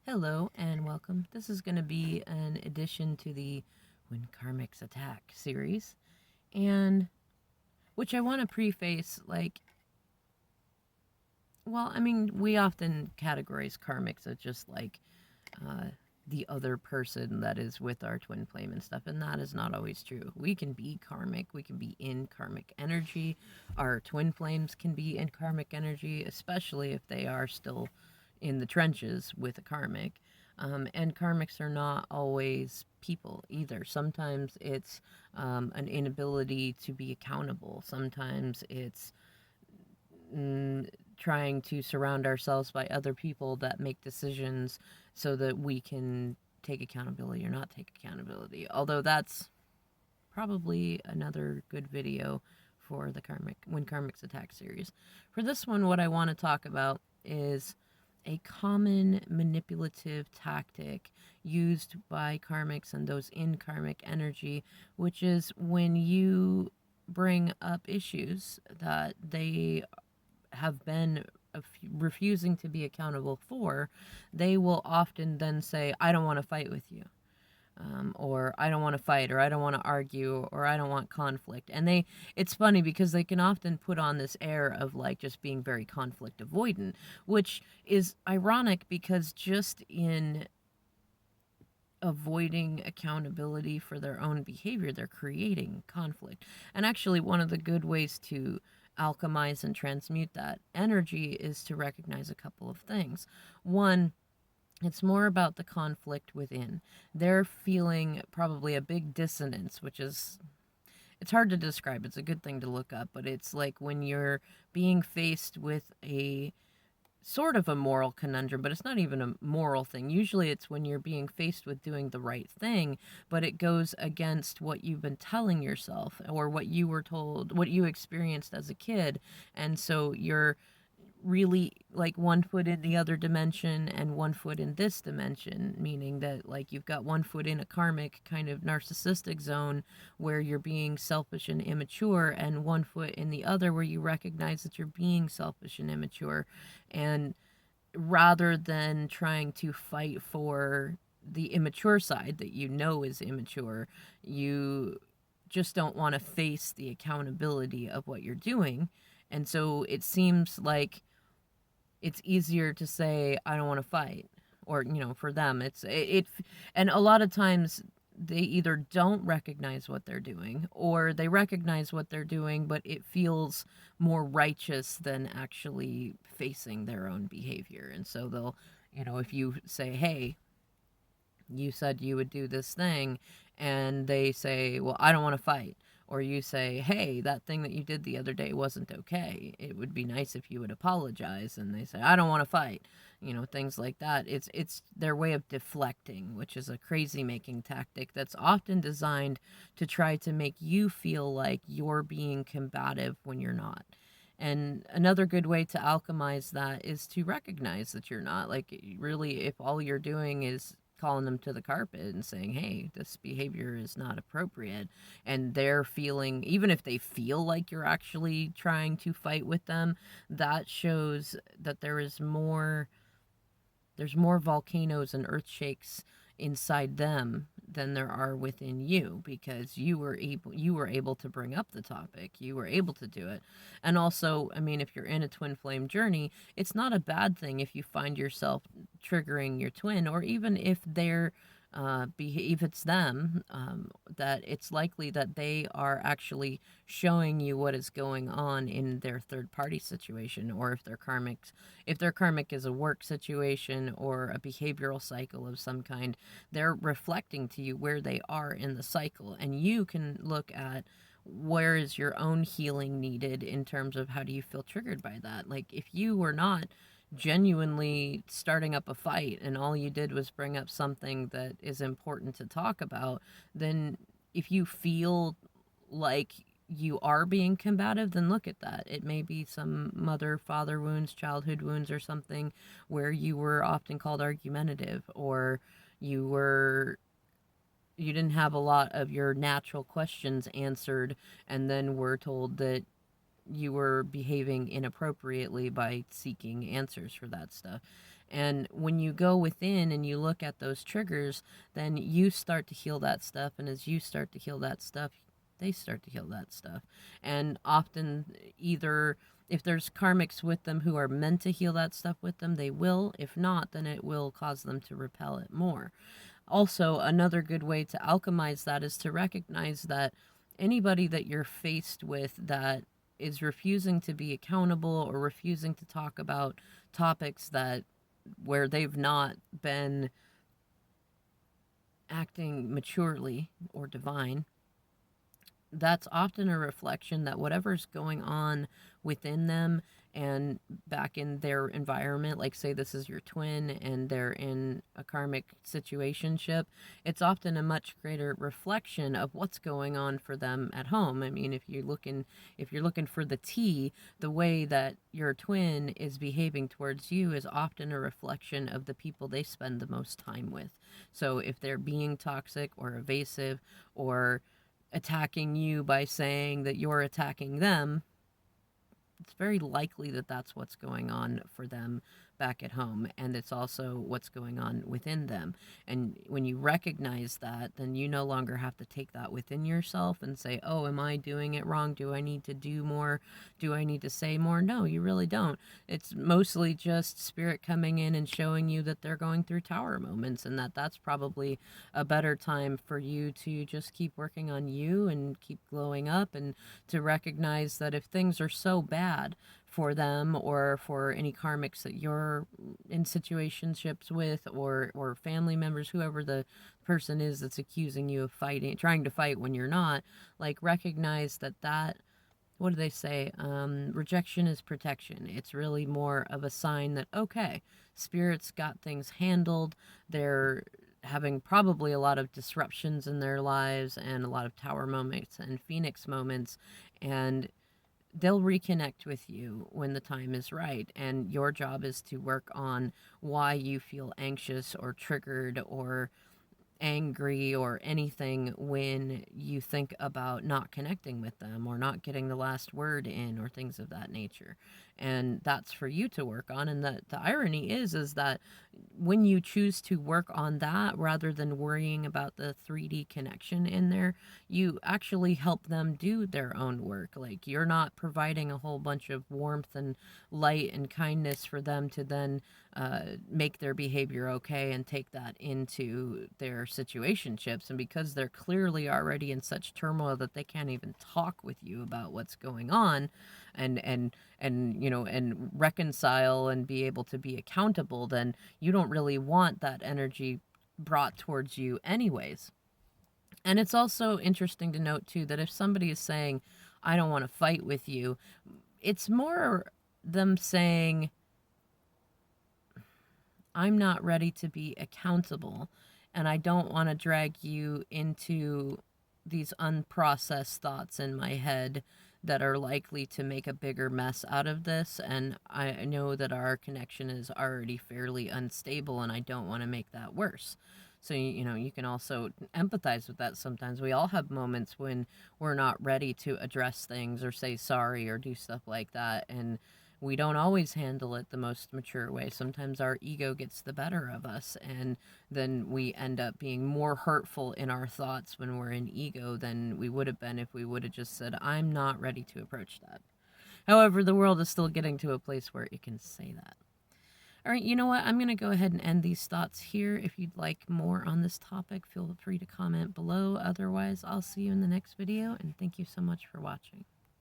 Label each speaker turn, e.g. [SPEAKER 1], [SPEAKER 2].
[SPEAKER 1] Hello and welcome. This is going to be an addition to the When Karmics Attack series, and which I want to preface we often categorize karmics as just uh, the other person that is with our twin flame and stuff, and that is not always true. We can be karmic, we can be in karmic energy. Our twin flames can be in karmic energy, especially if they are still in the trenches with a karmic. And karmics are not always people either. Sometimes it's an inability to be accountable. Sometimes it's trying to surround ourselves by other people that make decisions so that we can take accountability or not take accountability. Although that's probably another good video for the When Karmics Attack series. For this one, what I want to talk about is a common manipulative tactic used by karmics and those in karmic energy, which is when you bring up issues that they have been refusing to be accountable for, they will often then say, I don't want to fight with you. Or I don't want to fight, or I don't want to argue, or I don't want conflict. And it's funny because they can often put on this air of like just being very conflict avoidant, which is ironic because just in avoiding accountability for their own behavior, they're creating conflict. And actually, one of the good ways to alchemize and transmute that energy is to recognize a couple of things. One, it's more about the conflict within. They're feeling probably a big dissonance, which is, it's hard to describe. It's a good thing to look up, but it's like when you're being faced with a sort of a moral conundrum, but it's not even a moral thing. Usually it's when you're being faced with doing the right thing, but it goes against what you've been telling yourself or what you were told, what you experienced as a kid. And so you're really like 1 foot in the other dimension and 1 foot in this dimension, meaning that like you've got 1 foot in a karmic kind of narcissistic zone where you're being selfish and immature, and 1 foot in the other where you recognize that you're being selfish and immature. And rather than trying to fight for the immature side that you know is immature, you just don't want to face the accountability of what you're doing. And so it seems like it's easier to say, I don't want to fight. Or, for them, and a lot of times they either don't recognize what they're doing or they recognize what they're doing, but it feels more righteous than actually facing their own behavior. And so they'll, if you say, hey, you said you would do this thing, and they say, well, I don't want to fight. Or you say, hey, that thing that you did the other day wasn't okay. It would be nice if you would apologize. And they say, I don't want to fight. Things like that. It's their way of deflecting, which is a crazy making tactic that's often designed to try to make you feel like you're being combative when you're not. And another good way to alchemize that is to recognize that you're not. Like, really, if all you're doing is calling them to the carpet and saying, hey, this behavior is not appropriate, and they're feeling, even if they feel like you're actually trying to fight with them, that shows that there's more volcanoes and earth shakes inside them than there are within you, because you were able to bring up the topic, you were able to do it. And also, I mean, if you're in a twin flame journey, it's not a bad thing if you find yourself triggering your twin, or even if they're if it's them, that it's likely that they are actually showing you what is going on in their third party situation, or if their karmic is a work situation or a behavioral cycle of some kind, they're reflecting to you where they are in the cycle, and you can look at where is your own healing needed in terms of how do you feel triggered by that. Like, if you were not genuinely starting up a fight and all you did was bring up something that is important to talk about, then if you feel like you are being combative, then look at that. It may be some mother-father wounds, childhood wounds, or something where you were often called argumentative, or you didn't have a lot of your natural questions answered, and then were told that you were behaving inappropriately by seeking answers for that stuff. And when you go within and you look at those triggers, then you start to heal that stuff. And as you start to heal that stuff, they start to heal that stuff. And often, either if there's karmics with them who are meant to heal that stuff with them, they will. If not, then it will cause them to repel it more. Also, another good way to alchemize that is to recognize that anybody that you're faced with that is refusing to be accountable or refusing to talk about topics that where they've not been acting maturely or divine, that's often a reflection that whatever's going on within them and back in their environment, like say this is your twin and they're in a karmic situationship, it's often a much greater reflection of what's going on for them at home. I mean, if you're looking for the tea, the way that your twin is behaving towards you is often a reflection of the people they spend the most time with. So if they're being toxic or evasive or attacking you by saying that you're attacking them, it's very likely that that's what's going on for them back at home, and it's also what's going on within them. And when you recognize that, then you no longer have to take that within yourself and say, oh, am I doing it wrong? Do I need to do more? Do I need to say more? No, you really don't. It's mostly just spirit coming in and showing you that they're going through tower moments, and that's probably a better time for you to just keep working on you and keep glowing up, and to recognize that if things are so bad for them or for any karmics that you're in situationships with, or family members, whoever the person is that's accusing you of fighting, trying to fight when you're not, like, recognize that what do they say? Rejection is protection. It's really more of a sign that, okay, spirits got things handled. They're having probably a lot of disruptions in their lives and a lot of tower moments and phoenix moments, and they'll reconnect with you when the time is right. And your job is to work on why you feel anxious or triggered or angry or anything when you think about not connecting with them or not getting the last word in or things of that nature. And that's for you to work on. And the irony is that when you choose to work on that rather than worrying about the 3D connection in there, you actually help them do their own work. Like, you're not providing a whole bunch of warmth and light and kindness for them to then make their behavior okay and take that into their situationships. And because they're clearly already in such turmoil that they can't even talk with you about what's going on and reconcile and be able to be accountable, then you don't really want that energy brought towards you anyways. And it's also interesting to note too that if somebody is saying, I don't want to fight with you, it's more them saying, I'm not ready to be accountable, and I don't want to drag you into these unprocessed thoughts in my head that are likely to make a bigger mess out of this. And I know that our connection is already fairly unstable, and I don't want to make that worse. So, you can also empathize with that. Sometimes we all have moments when we're not ready to address things or say sorry or do stuff like that. And we don't always handle it the most mature way. Sometimes our ego gets the better of us, and then we end up being more hurtful in our thoughts when we're in ego than we would have been if we would have just said, I'm not ready to approach that. However, the world is still getting to a place where it can say that. All right, you know what? I'm going to go ahead and end these thoughts here. If you'd like more on this topic, feel free to comment below. Otherwise, I'll see you in the next video, and thank you so much for watching.